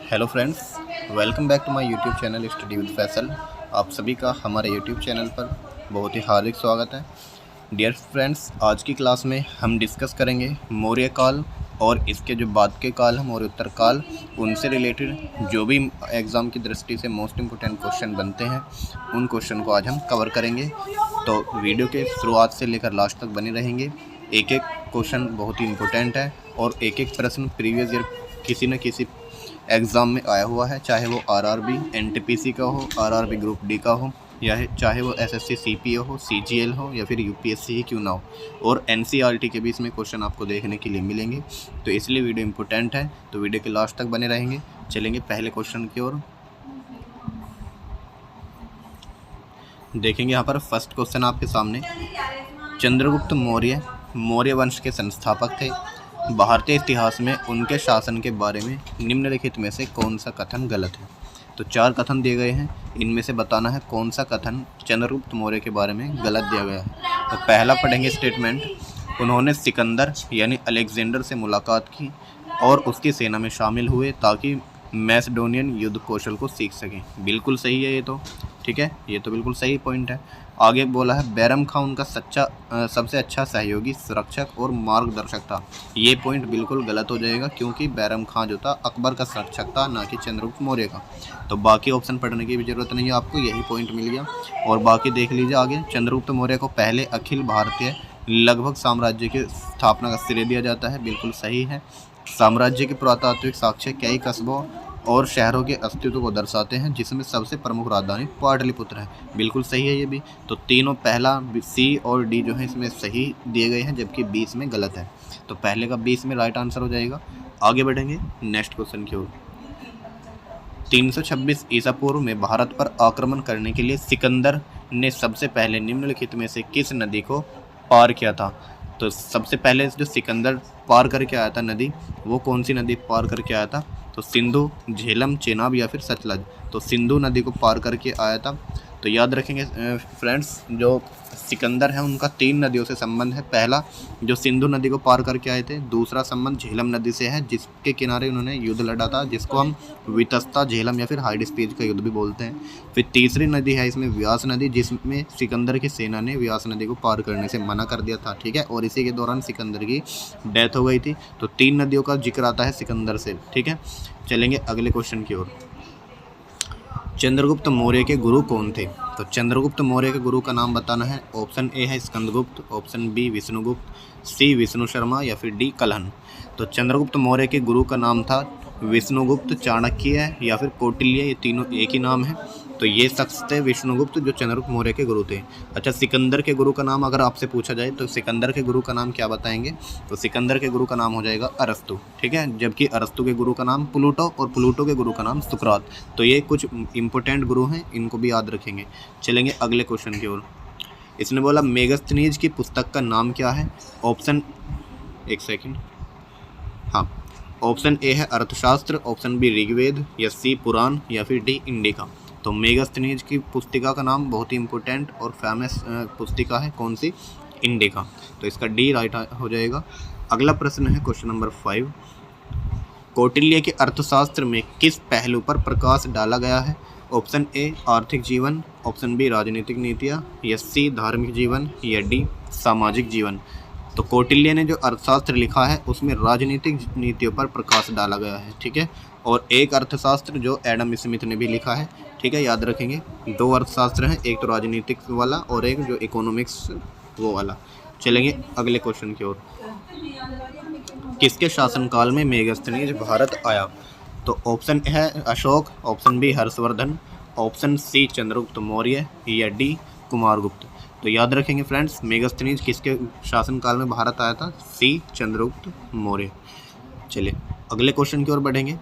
Hello friends, welcome back to my YouTube channel study with Faisal. आप सभी का हमारे यूट्यूब चैनल पर बहुत ही हार्दिक स्वागत है। डियर फ्रेंड्स, आज की क्लास में हम डिस्कस करेंगे मौर्य काल और इसके जो बाद के काल हैं मौर्योत्तर काल, उनसे रिलेटेड जो भी एग्ज़ाम की दृष्टि से मोस्ट इम्पोर्टेंट क्वेश्चन बनते हैं उन क्वेश्चन को आज हम कवर करेंगे। तो वीडियो के शुरुआत से लेकर लास्ट तक बने रहेंगे। एक एक क्वेश्चन बहुत ही इम्पोर्टेंट है और एक एक प्रश्न प्रीवियस ईयर किसी न किसी एग्ज़ाम में आया हुआ है, चाहे वो आरआरबी एनटीपीसी का हो, आरआरबी ग्रुप डी का हो, या चाहे वो एसएससी सीपीओ हो, सीजीएल हो या फिर यूपीएससी ही क्यों ना हो। और एनसीईआरटी के भी इसमें क्वेश्चन आपको देखने के लिए मिलेंगे, तो इसलिए वीडियो इम्पोर्टेंट है। तो वीडियो के लास्ट तक बने रहेंगे। चलेंगे पहले क्वेश्चन की ओर। देखेंगे यहाँ पर फर्स्ट क्वेश्चन आपके सामने। चंद्रगुप्त मौर्य मौर्य वंश के संस्थापक थे। भारतीय इतिहास में उनके शासन के बारे में निम्नलिखित में से कौन सा कथन गलत है। तो 4 कथन दिए गए हैं, इनमें से बताना है कौन सा कथन चंद्रगुप्त मौर्य के बारे में गलत दिया गया है। तो पहला पढ़ेंगे स्टेटमेंट, उन्होंने सिकंदर यानी अलेक्जेंडर से मुलाकात की और उसकी सेना में शामिल हुए ताकि मैसेडोनियन युद्ध कौशल को सीख सकें। बिल्कुल सही है ये तो, ठीक है, ये तो बिल्कुल सही पॉइंट है। आगे बोला है बैरम खां उनका सबसे अच्छा सहयोगी, सुरक्षक और मार्गदर्शक था। ये पॉइंट बिल्कुल गलत हो जाएगा क्योंकि बैरम खां जो था अकबर का सुरक्षक था, ना कि चंद्रगुप्त मौर्य का। तो बाकी ऑप्शन पढ़ने की भी जरूरत नहीं है आपको, यही पॉइंट मिल गया। और बाकी देख लीजिए आगे, चंद्रगुप्त मौर्य को पहले अखिल भारतीय लगभग साम्राज्य की स्थापना का श्रेय दिया जाता है। बिल्कुल सही है। साम्राज्य के पुरातात्विक साक्ष्य कई कस्बों और शहरों के अस्तित्व को दर्शाते हैं, जिसमें सबसे प्रमुख राजधानी पाटलिपुत्र है। बिल्कुल सही है ये भी। तो तीनों, पहला सी और डी जो है इसमें सही दिए गए हैं, जबकि 20 में गलत है। तो पहले का 20 में राइट आंसर हो जाएगा। आगे बढ़ेंगे नेक्स्ट क्वेश्चन की ओर। 326 ईसा पूर्व में भारत पर आक्रमण करने के लिए सिकंदर ने सबसे पहले निम्नलिखित में से किस नदी को पार किया था। तो सबसे पहले जो सिकंदर पार करके आया था नदी, वो कौन सी नदी पार करके आया था। तो सिंधु, झेलम, चेनाब या फिर सतलज। तो सिंधु नदी को पार करके आया था। तो याद रखेंगे फ्रेंड्स, जो सिकंदर है उनका 3 नदियों से संबंध है। पहला जो सिंधु नदी को पार करके आए थे, दूसरा संबंध झेलम नदी से है जिसके किनारे उन्होंने युद्ध लड़ा था, जिसको हम वितस्ता झेलम या फिर हाइडेस्पीज का युद्ध भी बोलते हैं। फिर तीसरी नदी है इसमें व्यास नदी, जिसमें सिकंदर की सेना ने व्यास नदी को पार करने से मना कर दिया था, ठीक है, और इसी के दौरान सिकंदर की डेथ हो गई थी। तो 3 नदियों का जिक्र आता है सिकंदर से, ठीक है। चलेंगे अगले क्वेश्चन की ओर। चंद्रगुप्त मौर्य के गुरु कौन थे। तो चंद्रगुप्त मौर्य के गुरु का नाम बताना है। ऑप्शन ए है स्कंदगुप्त, ऑप्शन बी विष्णुगुप्त, सी विष्णु शर्मा या फिर डी कलहन। तो चंद्रगुप्त मौर्य के गुरु का नाम था विष्णुगुप्त, चाणक्य या फिर कौटिल्य, ये तीनों एक ही नाम है। तो ये शख्स थे विष्णुगुप्त जो चंद्रगुप्त मौर्य के गुरु थे। अच्छा, सिकंदर के गुरु का नाम अगर आपसे पूछा जाए तो सिकंदर के गुरु का नाम क्या बताएंगे। तो सिकंदर के गुरु का नाम हो जाएगा अरस्तु, ठीक है, जबकि अरस्तु के गुरु का नाम प्लूटो और प्लूटो के गुरु का नाम सुकरात। तो ये कुछ इंपॉर्टेंट गुरु हैं, इनको भी याद रखेंगे। चलेंगे अगले क्वेश्चन की ओर। इसने बोला मेगास्थनीज की पुस्तक का नाम क्या है। ऑप्शन, एक सेकेंड, हाँ, ऑप्शन ए है अर्थशास्त्र, ऑप्शन बी ऋग्वेद या सी पुराण या फिर डी इंडिका। तो मेगास्थनीज की पुस्तिका का नाम बहुत ही इंपॉर्टेंट और फेमस पुस्तिका है, कौन सी, इंडिका। तो इसका डी राइट हो जाएगा। अगला प्रश्न है क्वेश्चन नंबर 5। कौटिल्य के अर्थशास्त्र में किस पहलू पर प्रकाश डाला गया है। ऑप्शन ए आर्थिक जीवन, ऑप्शन बी राजनीतिक नीतियाँ या सी धार्मिक जीवन या डी सामाजिक जीवन। तो कौटिल्य ने जो अर्थशास्त्र लिखा है उसमें राजनीतिक नीतियों पर प्रकाश डाला गया है, ठीक है। और एक अर्थशास्त्र जो एडम स्मिथ ने भी लिखा है, ठीक है, याद रखेंगे। 2 अर्थशास्त्र हैं, एक तो राजनीतिक वाला और एक जो इकोनॉमिक्स वो वाला। चलेंगे अगले क्वेश्चन की ओर। किसके शासनकाल में मेगास्थनीज भारत आया। तो ऑप्शन है Ashok, option B Harshvardhan, option C Chandragupta Maurya या डी कुमारगुप्त। तो याद रखेंगे फ्रेंड्स, मेगास्थनीज किसके शासनकाल में भारत आया था। सी चंद्रगुप्त मौर्य। चलिए अगले क्वेश्चन की ओर बढ़ेंगे।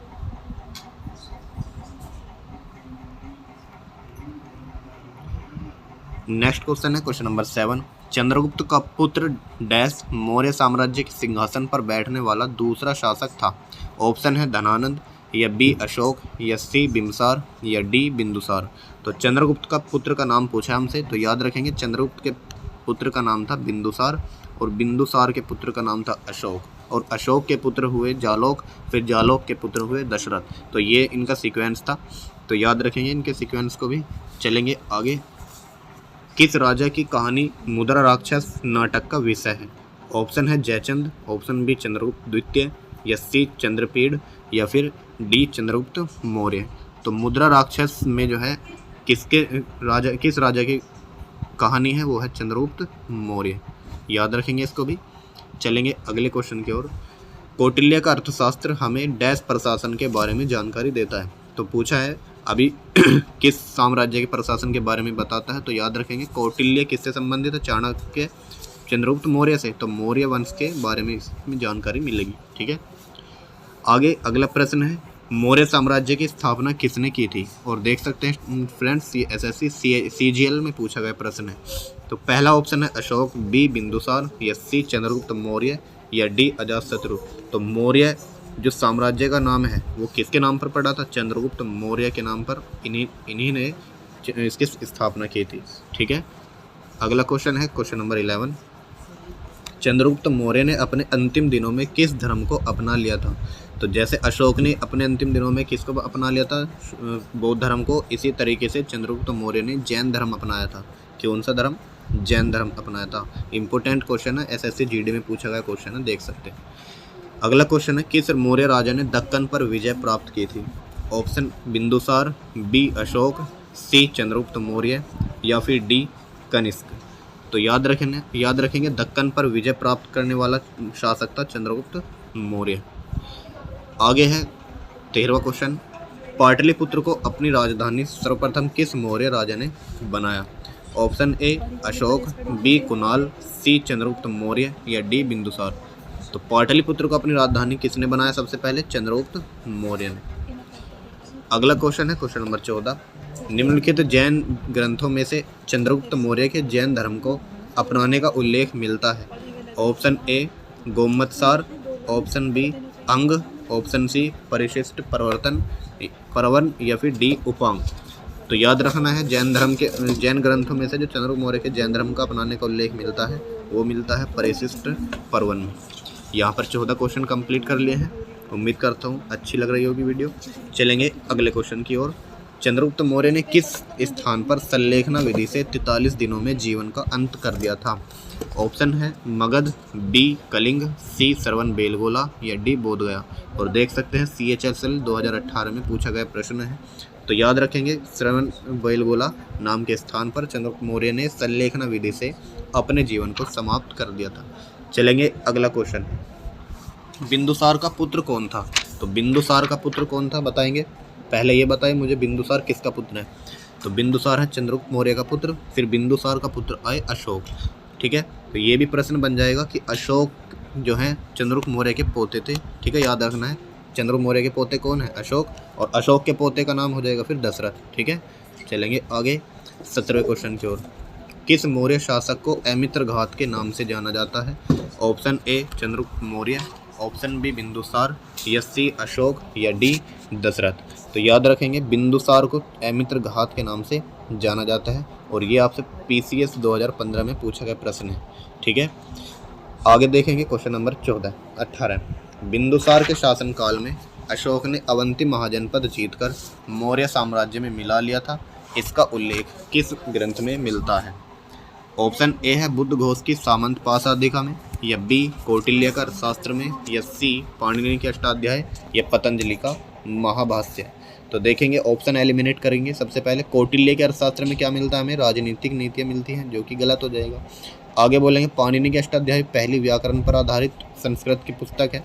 नेक्स्ट क्वेश्चन है क्वेश्चन नंबर 7। चंद्रगुप्त का पुत्र डैश मौर्य साम्राज्य के सिंहासन पर बैठने वाला दूसरा शासक था। ऑप्शन है धनानंद या बी अशोक या सी बिम्बिसार या डी बिंदुसार। तो चंद्रगुप्त का पुत्र का नाम पूछा हमसे, तो याद रखेंगे चंद्रगुप्त के पुत्र का नाम था बिंदुसार और बिंदुसार के पुत्र का नाम था अशोक। और अशोक के पुत्र हुए जालोक, फिर जालोक के पुत्र हुए दशरथ। तो ये इनका सीक्वेंस था, तो याद रखेंगे इनके सीक्वेंस को भी। चलेंगे आगे। किस राजा की कहानी मुद्रा राक्षस नाटक का विषय है? ऑप्शन है जयचंद, ऑप्शन बी चंद्रगुप्त द्वितीय, या सी चंद्रपीड़, या फिर डी चंद्रगुप्त मौर्य। तो मुद्रा राक्षस में जो है किस राजा की कहानी है, वो है चंद्रगुप्त मौर्य। याद रखेंगे इसको भी। चलेंगे अगले क्वेश्चन की ओर। कौटिल्य का अर्थशास्त्र हमें डैश प्रशासन के बारे में जानकारी देता है। तो पूछा है अभी किस साम्राज्य के प्रशासन के बारे में बताता है। तो याद रखेंगे कौटिल्य किससे संबंधित है? चाणक्य, चंद्रगुप्त मौर्य से। तो मौर्य वंश के बारे में इसमें जानकारी मिलेगी। ठीक है, आगे अगला प्रश्न है, मौर्य साम्राज्य की स्थापना किसने की थी? और देख सकते हैं फ्रेंड्स, ये एसएससी सीजीएल में पूछा गया प्रश्न है। तो पहला ऑप्शन है अशोक, बी बिंदुसार, या सी चंद्रगुप्त मौर्य, या डी अजातशत्रु। तो मौर्य जो साम्राज्य का नाम है वो किसके नाम पर पड़ा था? चंद्रगुप्त मौर्य के नाम पर इन्हीं ने इसकी स्थापना की थी। ठीक है, अगला क्वेश्चन है क्वेश्चन नंबर 11। चंद्रगुप्त मौर्य ने अपने अंतिम दिनों में किस धर्म को अपना लिया था? तो जैसे अशोक ने अपने अंतिम दिनों में किसको अपना लिया था? बौद्ध धर्म को। इसी तरीके से चंद्रगुप्त मौर्य ने जैन धर्म अपनाया था। कौन सा धर्म? जैन धर्म अपनाया था। इंपॉर्टेंट क्वेश्चन है, एसएससी जीडी में पूछा गया क्वेश्चन है, देख सकते हैं। अगला क्वेश्चन है, किस मौर्य राजा ने दक्कन पर विजय प्राप्त की थी? ऑप्शन बिंदुसार, बी अशोक, सी चंद्रगुप्त मौर्य, या फिर डी कनिष्क। तो याद रखेंगे दक्कन पर विजय प्राप्त करने वाला शासक था चंद्रगुप्त मौर्य। आगे है 13वां क्वेश्चन, पाटलिपुत्र को अपनी राजधानी सर्वप्रथम किस मौर्य राजा ने बनाया? Option A Ashok, B Kunal, C Chandragupta Maurya, या डी बिंदुसार। तो पाटलिपुत्र को अपनी राजधानी किसने बनाया? सबसे पहले चंद्रगुप्त मौर्य ने। अगला क्वेश्चन है क्वेश्चन नंबर 14। निम्नलिखित जैन ग्रंथों में से चंद्रगुप्त मौर्य के जैन धर्म को अपनाने का उल्लेख मिलता है। ऑप्शन ए गोमतसार, ऑप्शन बी अंग, ऑप्शन सी परिशिष्ट परवन, या फिर डी उपांग। तो याद रखना है जैन ग्रंथों में से जो चंद्रगुप्त मौर्य के जैन धर्म का अपनाने का उल्लेख मिलता है वो मिलता है परिशिष्ट परवन में। यहाँ पर 14 क्वेश्चन कंप्लीट कर लिए हैं। उम्मीद करता हूँ अच्छी लग रही होगी वीडियो। चलेंगे अगले क्वेश्चन की ओर। चंद्रगुप्त मौर्य ने किस स्थान पर संलेखना विधि से 43 दिनों में जीवन का अंत कर दिया था? ऑप्शन है मगध, बी कलिंग, सी श्रवण बेलगोला, या डी बोधगया। और देख सकते हैं CHSL 2018 में पूछा गया प्रश्न है। तो याद रखेंगे श्रवण बेलगोला नाम के स्थान पर चंद्रगुप्त मौर्य ने संलेखना विधि से अपने जीवन को समाप्त कर दिया था। चलेंगे अगला क्वेश्चन, बिंदुसार का पुत्र कौन था? तो बिंदुसार का पुत्र कौन था बताएंगे। पहले ये बताइए मुझे बिंदुसार किसका पुत्र है? तो बिंदुसार है चंद्रगुप्त मौर्य का पुत्र। फिर बिंदुसार का पुत्र आए अशोक। ठीक है, तो ये भी प्रश्न बन जाएगा कि अशोक जो है चंद्रगुप्त मौर्य के पोते थे। ठीक है, याद रखना है चंद्रगुप्त मौर्य के पोते कौन है? अशोक। और अशोक के पोते का नाम हो जाएगा फिर दशरथ। ठीक है, चलेंगे आगे 17वें क्वेश्चन की ओर। किस मौर्य शासक को अमित्र घात के नाम से जाना जाता है? Option A Chandragupta Maurya, option B Bindusar, या सी अशोक, या डी दशरथ। तो याद रखेंगे बिंदुसार को अमित्र घात के नाम से जाना जाता है और ये आपसे PCS 2015 में पूछा गया प्रश्न है। ठीक है, आगे देखेंगे क्वेश्चन नंबर 18। बिंदुसार के शासनकाल में अशोक ने अवंती महाजनपद जीतकर मौर्य साम्राज्य में मिला लिया था। इसका उल्लेख किस ग्रंथ में मिलता है? ऑप्शन ए है बुद्ध घोष की सामंत पाशादिका में, या बी कौटिल्य का अर्थशास्त्र में, या सी पाणिनि के अष्टाध्याय, या पतंजलि का महाभाष्य। तो देखेंगे ऑप्शन एलिमिनेट करेंगे। सबसे पहले कौटिल्य के अर्थशास्त्र में क्या मिलता है? हमें राजनीतिक नीतियाँ मिलती हैं, जो कि गलत हो जाएगा। आगे बोलेंगे पाणिनि के अष्टाध्याय पहली व्याकरण पर आधारित संस्कृत की पुस्तक है,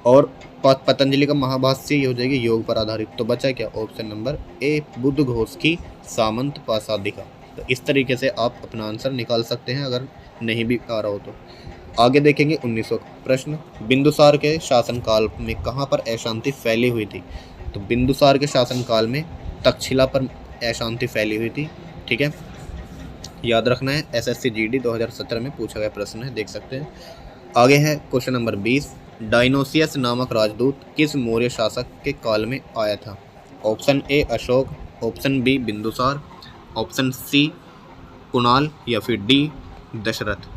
और पतंजलि का महाभाष्य ये हो जाएगी योग पर आधारित। तो बचा क्या? Option number A Buddha Ghosh की सामंत पाशादिका। तो इस तरीके से आप अपना आंसर निकाल सकते हैं अगर नहीं भी आ रहा हो तो। आगे देखेंगे 1900 प्रश्न, बिंदुसार के शासनकाल में कहाँ पर अशांति फैली हुई थी? तो बिंदुसार के शासनकाल में तक्षशिला पर अशांति फैली हुई थी। ठीक है, याद रखना है SSC GD 2017 में पूछा गया प्रश्न है, देख सकते हैं। आगे है क्वेश्चन नंबर 20, डायनोसियस नामक राजदूत किस मौर्य शासक के काल में आया था? Option A Ashok, option B Bindusar, option C Kunal, या फिर डी दशरथ।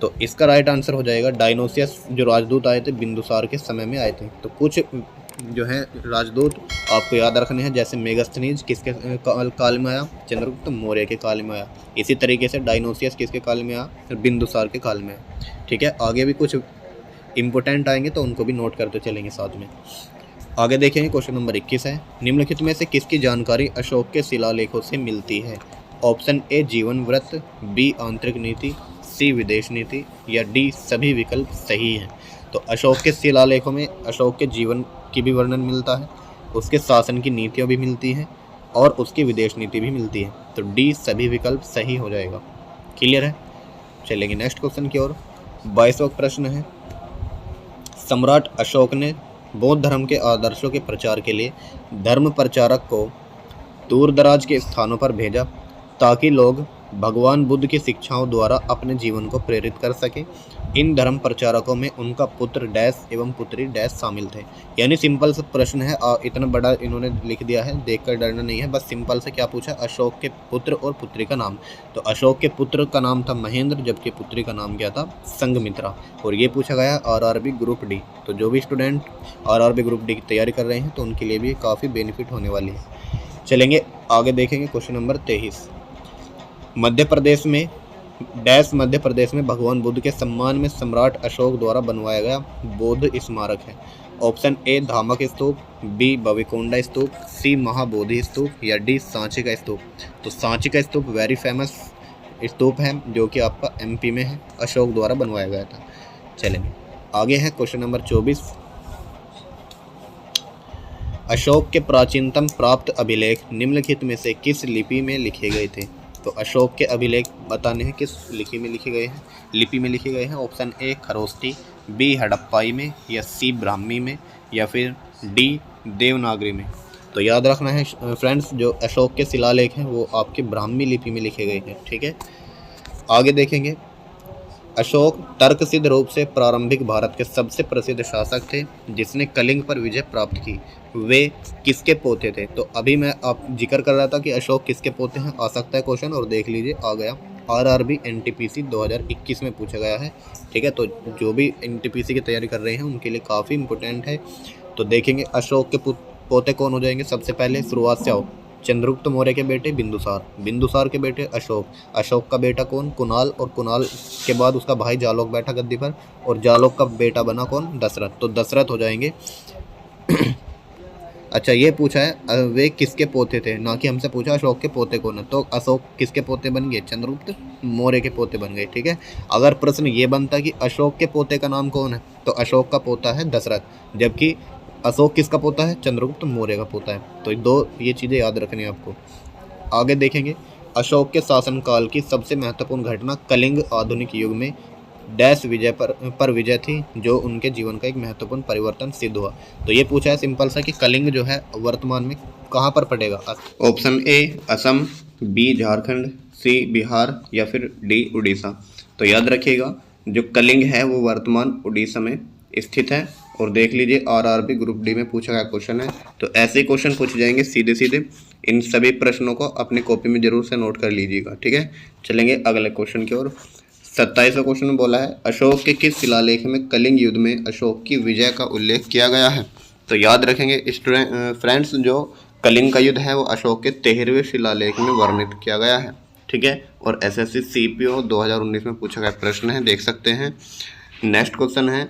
तो इसका राइट आंसर हो जाएगा डायनोसियस जो राजदूत आए थे बिंदुसार के समय में आए थे। तो कुछ जो है राजदूत आपको याद रखने हैं, जैसे मेगास्थनीज किसके काल में आया, चंद्रगुप्त मौर्य के काल में आया। इसी तरीके से डायनोसियस किसके काल में आया, बिंदुसार के काल में आया। ठीक है, आगे भी कुछ इंपॉर्टेंट आएंगे तो उनको भी नोट करते चलेंगे साथ में। आगे देखेंगे क्वेश्चन नंबर 21 है, निम्नलिखित में से किसकी जानकारी अशोक के शिलालेखों से मिलती है। ऑप्शन ए जीवन व्रत, बी आंतरिक नीति, सी विदेश नीति या डी सभी विकल्प सही है। तो अशोक के शिलालेखों में अशोक के जीवन की भी वर्णन मिलता है, उसके शासन की नीतियाँ भी मिलती हैं और उसकी विदेश नीति भी मिलती है। तो डी सभी विकल्प सही हो जाएगा। क्लियर है, चलेंगे नेक्स्ट क्वेश्चन की ओर। 22वां प्रश्न है, सम्राट अशोक ने बौद्ध धर्म के आदर्शों के प्रचार के लिए धर्म प्रचारक को दूर दराज के स्थानों पर भेजा ताकि लोग भगवान बुद्ध की शिक्षाओं द्वारा अपने जीवन को प्रेरित कर सकें। इन धर्म प्रचारकों में उनका पुत्र डैश एवं पुत्री डैश शामिल थे। यानी सिंपल सा प्रश्न है, इतना बड़ा इन्होंने लिख दिया है, देखकर डरना नहीं है, बस सिंपल से क्या पूछा, अशोक के पुत्र और पुत्री का नाम। तो अशोक के पुत्र का नाम था महेंद्र, जबकि पुत्री का नाम क्या था, संघमित्रा। और ये पूछा गया आरआरबी ग्रुप डी। तो जो भी स्टूडेंट आरआरबी ग्रुप डी की तैयारी कर रहे हैं तो उनके लिए भी काफ़ी बेनिफिट होने वाली है। चलेंगे आगे देखेंगे क्वेश्चन नंबर 23। मध्य प्रदेश में डैश मध्य प्रदेश में भगवान बुद्ध के सम्मान में सम्राट अशोक द्वारा बनवाया गया बौद्ध स्मारक है। ऑप्शन ए धामक स्तूप, बी बविकोंडा स्तूप, सी महाबोधि स्तूप या डी सांची का स्तूप। तो सांची का स्तूप वेरी फेमस स्तूप है जो कि आपका एमपी में है, अशोक द्वारा बनवाया गया था। चलेंगे आगे है क्वेश्चन नंबर 24। अशोक के प्राचीनतम प्राप्त अभिलेख निम्नलिखित में से किस लिपि में लिखे गए थे। तो अशोक के अभिलेख बताने हैं किस लिपि में लिखे गए हैं। ऑप्शन ए खरोष्ठी, बी हड़प्पाई में या सी ब्राह्मी में या फिर डी देवनागरी में। तो याद रखना है फ्रेंड्स, जो अशोक के शिलालेख हैं वो आपके ब्राह्मी लिपि में लिखे गए हैं। ठीक है, आगे देखेंगे। अशोक तर्कसिद्ध रूप से प्रारंभिक भारत के सबसे प्रसिद्ध शासक थे जिसने कलिंग पर विजय प्राप्त की। वे किसके पोते थे। तो अभी मैं आप जिक्र कर रहा था कि अशोक किसके पोते हैं, आ सकता है क्वेश्चन, और देख लीजिए आ गया। आरआरबी एनटीपीसी 2021 में पूछा गया है। ठीक है, तो जो भी एनटीपीसी की तैयारी कर रहे हैं उनके लिए काफ़ी इंपॉर्टेंट है। तो देखेंगे अशोक के पोते कौन हो जाएंगे। सबसे पहले शुरुआत से आओ, चंद्रगुप्त मौर्य के बेटे बिंदुसार, बिंदुसार के बेटे अशोक, अशोक का बेटा कौन, कुणाल, और कुणाल के बाद उसका भाई जालोक बैठा गद्दी पर, और जालोक का बेटा बना कौन, दशरथ। तो दशरथ हो जाएंगे। अच्छा, ये पूछा है वे किसके पोते थे, ना कि हमसे पूछा अशोक के पोते कौन है। तो अशोक किसके पोते बन गए, चंद्रगुप्त मौर्य के पोते बन गए। ठीक है, अगर प्रश्न ये बनता कि अशोक के पोते का नाम कौन है, तो अशोक का पोता है दशरथ, जबकि अशोक किसका पोता है, चंद्रगुप्त मौर्य का पोता है। तो दो ये चीज़ें याद रखनी है आपको। आगे देखेंगे, अशोक के शासनकाल की सबसे महत्वपूर्ण घटना कलिंग आधुनिक युग में डैश विजय पर विजय थी, जो उनके जीवन का एक महत्वपूर्ण परिवर्तन सिद्ध हुआ। तो ये पूछा है सिंपल सा कि कलिंग जो है वर्तमान में कहाँ पर पड़ेगा। Option A Assam, B Jharkhand, C Bihar या फिर डी उड़ीसा। तो याद रखिएगा जो कलिंग है वो वर्तमान उड़ीसा में स्थित है। और देख लीजिए आरआरबी ग्रुप डी में पूछा गया क्वेश्चन है, तो ऐसे क्वेश्चन पूछ जाएंगे सीधे सीधे। इन सभी प्रश्नों को अपनी कॉपी में जरूर से नोट कर लीजिएगा। ठीक है, चलेंगे अगले क्वेश्चन की ओर। 27वां क्वेश्चन में बोला है अशोक के किस शिलालेख में कलिंग युद्ध में अशोक की विजय का उल्लेख किया गया है। तो याद रखेंगे फ्रेंड्स, जो कलिंग का युद्ध है वो अशोक के 13वें शिलालेख में वर्णित किया गया है। ठीक है, और एसएससी सीपीओ 2019 में पूछा गया प्रश्न है, देख सकते हैं। नेक्स्ट क्वेश्चन है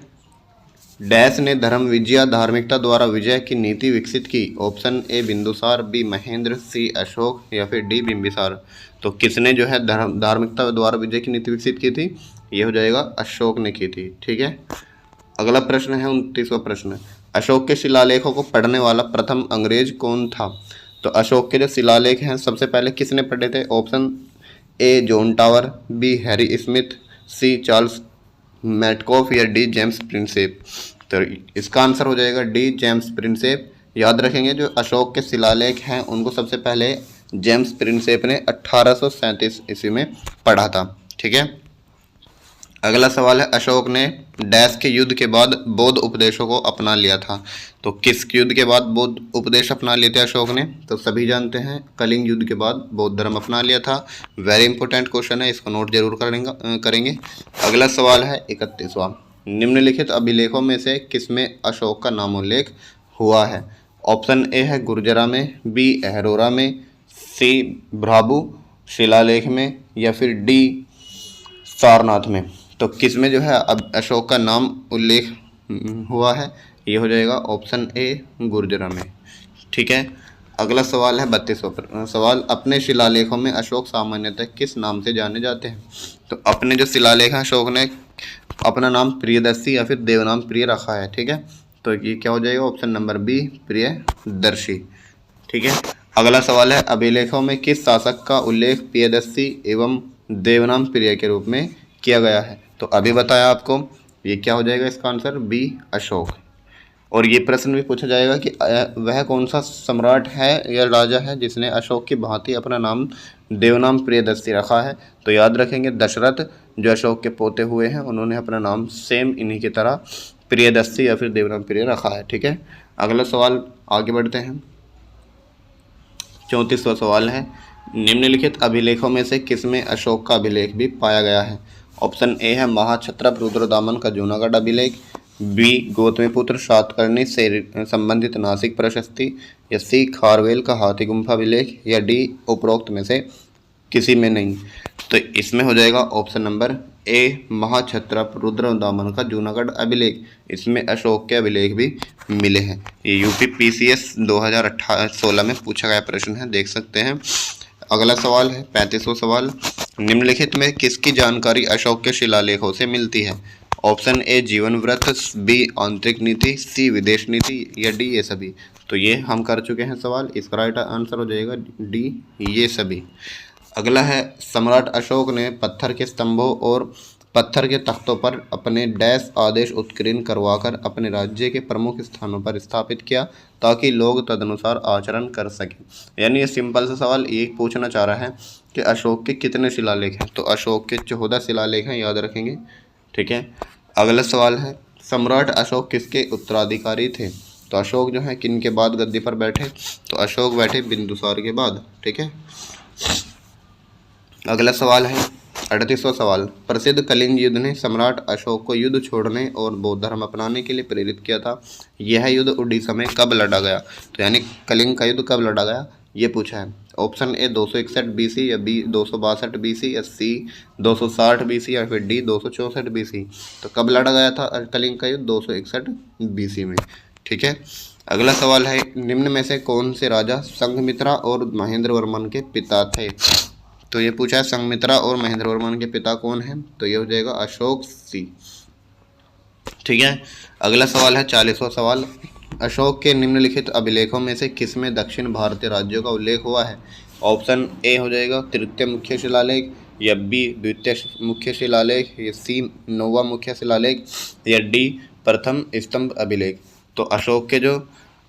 डैश ने धर्म विजया धार्मिकता द्वारा विजय की नीति विकसित की। Option A Bindusar, B Mahendra, C Ashok या फिर डी बिंबिसार। तो किसने जो है धार्मिकता द्वारा विजय की नीति विकसित की थी, ये हो जाएगा अशोक ने की थी। ठीक है, अगला प्रश्न है 29वां प्रश्न, अशोक के शिलालेखों को पढ़ने वाला प्रथम अंग्रेज कौन था। तो अशोक के जो शिलालेख हैं सबसे पहले किसने पढ़े थे। Option A John Tower, B Harry Smith, C Charles Metcalfe या डी जेम्स प्रिंसेप। तो इसका आंसर हो जाएगा डी जेम्स प्रिंसेप। याद रखेंगे जो अशोक के शिलालेख हैं उनको सबसे पहले जेम्स प्रिंसेप ने 1837 ईस्वी में पढ़ा था। ठीक है, अगला सवाल है अशोक ने डैश के युद्ध के बाद बौद्ध उपदेशों को अपना लिया था। तो किस युद्ध के बाद बौद्ध उपदेश अपना लिए थे अशोक ने? तो सभी जानते हैं कलिंग युद्ध के बाद बौद्ध धर्म अपना लिया था। वेरी इंपॉर्टेंट क्वेश्चन है, इसको नोट जरूर करेंगे। अगला सवाल है 31वां, निम्नलिखित अभिलेखों में से किसमें अशोक का नामोल्लेख हुआ है? ऑप्शन ए है गुर्जरा में, बी अहरोरा में, सी भ्राबू शिलालेख में, या फिर डी सारनाथ में। तो किस में जो है अब अशोक का नाम उल्लेख हुआ है? ये हो जाएगा ऑप्शन ए गुर्जरा में। ठीक है। अगला सवाल है 32वां सवाल, अपने शिलालेखों में अशोक सामान्यतः किस नाम से जाने जाते हैं? तो अपने जो शिलालेख हैं अशोक ने अपना नाम प्रियदर्शी या फिर देवनाम प्रिय रखा है। ठीक है, तो ये क्या हो जाएगा? Option number B Priyadarshi. ठीक है। अगला सवाल है अभिलेखों में किस शासक का उल्लेख प्रियदर्शी एवं देवनाम प्रिय के रूप में किया गया है? तो अभी बताया आपको, ये क्या हो जाएगा इसका आंसर? बी अशोक। और ये प्रश्न भी पूछा जाएगा कि वह कौन सा सम्राट है या राजा है जिसने अशोक की भांति अपना नाम देवनाम प्रियदर्शी रखा है? तो याद रखेंगे दशरथ जो अशोक के पोते हुए हैं उन्होंने अपना नाम सेम इन्हीं की तरह प्रियदर्शी या फिर देवनाम प्रिय रखा है। ठीक है। अगला सवाल आगे बढ़ते हैं। 34वां सवाल है निम्नलिखित अभिलेखों में से किसमें अशोक का अभिलेख भी पाया गया है? ऑप्शन ए है महाक्षत्रप रुद्रदामन का जूनागढ़ अभिलेख, बी गौतमीपुत्र सातकर्णी से संबंधित नासिक प्रशस्ति, या सी खारवेल का हाथी गुम्फा अभिलेख, या डी उपरोक्त में से किसी में नहीं। तो इसमें हो जाएगा ऑप्शन नंबर ए महाक्षत्रप रुद्रदामन का जूनागढ़ अभिलेख। इसमें अशोक के अभिलेख भी मिले हैं। ये यूपी पीसीएस 2016 में पूछा गया प्रश्न है, देख सकते हैं। अगला सवाल है 35वां सवाल, निम्नलिखित में किसकी जानकारी अशोक के शिलालेखों से मिलती है? ऑप्शन ए जीवन व्रत, बी आंतरिक नीति, सी विदेश नीति, या डी ये सभी। तो ये हम कर चुके हैं सवाल, इसका राइट आंसर हो जाएगा डी ये सभी। अगला है सम्राट अशोक ने पत्थर के स्तंभों और पत्थर के तख्तों पर अपने डैश आदेश उत्कीर्ण करवाकर अपने राज्य के प्रमुख स्थानों पर स्थापित किया ताकि लोग तदनुसार आचरण कर सकें। यानी ये सिंपल सा सवाल ये पूछना चाह रहा है कि अशोक के कितने शिलालेख हैं? तो अशोक के 14 शिलालेख हैं, याद रखेंगे। ठीक है। अगला सवाल है सम्राट अशोक किसके उत्तराधिकारी थे? तो अशोक जो है किन के बाद गद्दी पर बैठे? तो अशोक बैठे बिंदुसार के बाद। ठीक है। अगला सवाल है 38वां सवाल, प्रसिद्ध कलिंग युद्ध ने सम्राट अशोक को युद्ध छोड़ने और बौद्ध धर्म अपनाने के लिए प्रेरित किया था। यह युद्ध उड़ीसा में कब लड़ा गया? तो यानी कलिंग का युद्ध कब लड़ा गया ये पूछा है। ऑप्शन ए 261 BC, या बी 262 BC, या सी 260 BC, या फिर डी 264 BC। तो कब लड़ा गया था कलिंग का युद्ध? 261 BC में। ठीक है। अगला सवाल है निम्न में से कौन से राजा संघमित्रा और महेंद्र वर्मन के पिता थे? तो ये पूछा है संघमित्रा और महेंद्र वर्मन के पिता कौन हैं? तो ये हो जाएगा अशोक सी। ठीक है। अगला सवाल है 40वां सवाल, अशोक के निम्नलिखित अभिलेखों में से किसमें दक्षिण भारतीय राज्यों का उल्लेख हुआ है? ऑप्शन ए हो जाएगा तृतीय मुख्य शिलालेख, या बी द्वितीय मुख्य शिलालेख, या सी नौवां मुख्य शिलालेख, या डी प्रथम स्तंभ अभिलेख। तो अशोक के जो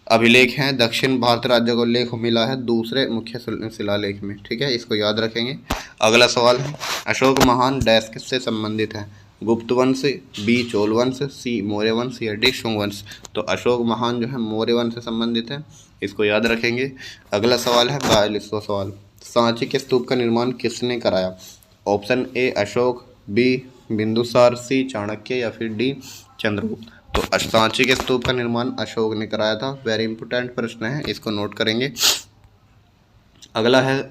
अभिलेख हैं दक्षिण भारत राज्य को उल्लेख मिला है दूसरे मुख्य शिलालेख में। ठीक है, इसको याद रखेंगे। अगला सवाल है अशोक महान डैश किससे संबंधित है? गुप्त वंश, बी चोल वंश, सी मौर्य वंश, या डी शुंग वंश। तो अशोक महान जो है मौर्य वंश से संबंधित है, इसको याद रखेंगे। अगला सवाल है 42वां सवाल, सांची के स्तूप का निर्माण किसने कराया? Option A Ashok, B Bindusar, C Chanakya, या फिर डी चंद्रगुप्त। तो सांची के स्तूप का निर्माण अशोक ने कराया था। वेरी इंपॉर्टेंट प्रश्न है, इसको नोट करेंगे। अगला है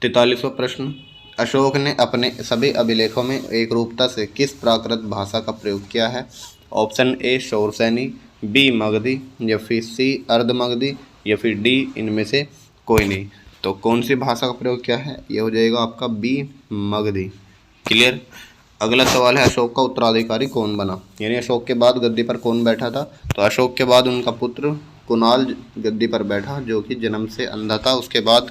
43वां प्रश्न, अशोक ने अपने सभी अभिलेखों में एक रूपता से किस प्राकृत भाषा का प्रयोग किया है? Option A Shauraseni, B Magadhi, या फिर सी अर्धमगधी, या फिर डी इनमें से कोई नहीं। तो कौन सी भाषा का प्रयोग किया है? ये हो जाएगा आपका बी मगधी। क्लियर। अगला सवाल है अशोक का उत्तराधिकारी कौन बना? यानी अशोक के बाद गद्दी पर कौन बैठा था? तो अशोक के बाद उनका पुत्र कुणाल गद्दी पर बैठा, जो कि जन्म से अंधा था। उसके बाद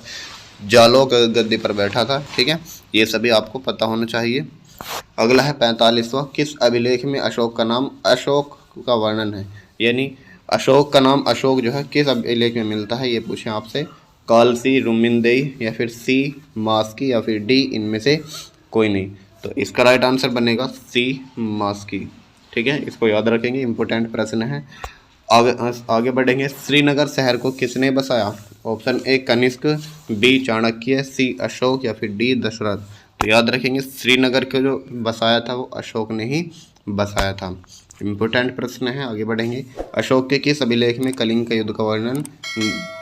जालोक गद्दी पर बैठा था। ठीक है, ये सभी आपको पता होना चाहिए। अगला है 45वां, किस अभिलेख में अशोक का नाम अशोक का वर्णन है? यानी अशोक का नाम अशोक जो है किस अभिलेख में मिलता है, ये पूछें आपसे। कालसी, रुमिनदेई, या फिर सी मास्की, या फिर डी इनमें से कोई नहीं। तो इसका राइट आंसर बनेगा सी मास्की। ठीक है, इसको याद रखेंगे, इंपॉर्टेंट प्रश्न है। आगे बढ़ेंगे। श्रीनगर शहर को किसने बसाया? Option A Kanishka, B Chanakya, C Ashok या फिर डी दशरथ। तो याद रखेंगे श्रीनगर को जो बसाया था वो अशोक ने ही बसाया था। इम्पोर्टेंट प्रश्न है, आगे बढ़ेंगे। अशोक के किस अभिलेख में कलिंग का युद्ध का वर्णन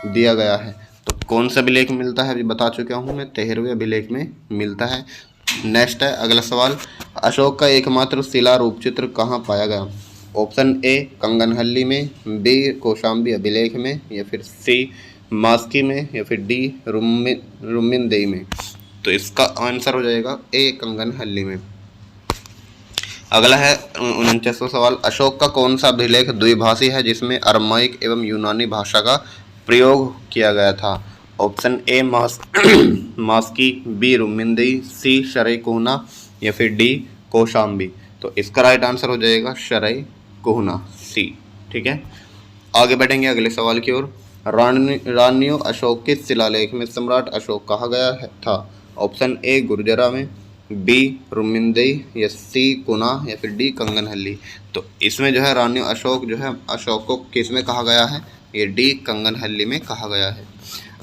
दिया गया है? तो कौन सा अभिलेख मिलता है अभी बता चुका हूँ मैं, 13वें अभिलेख में मिलता है। नेक्स्ट है अगला सवाल, अशोक का एकमात्र शिला रूप चित्र कहाँ पाया गया? ऑप्शन ए कंगनहल्ली में, बी कौशाम्बी अभिलेख में, या फिर सी मास्की में, या फिर डी रुमिनदेई में। तो इसका आंसर हो जाएगा ए कंगनहल्ली में। अगला है 49वां सवाल, अशोक का कौन सा अभिलेख द्विभाषी है जिसमें अरमाइक एवं यूनानी भाषा का प्रयोग किया गया था? ऑप्शन ए मास्की, बी रुमिनदेई, सी शरैकुहना या फिर डी कौशाम्बी। तो इसका राइट आंसर हो जाएगा शरैकुहना, सी। ठीक है, आगे बढ़ेंगे अगले सवाल की ओर। रानियों अशोक के शिलालेख में सम्राट अशोक कहा गया था? ऑप्शन ए गुर्जरा में, बी रुमिनदेई, या सी कुना या फिर डी कंगनहल्ली। तो इसमें जो है रानियों अशोक जो है अशोक को किस में कहा गया है? ये डी कंगनहल्ली में कहा गया है।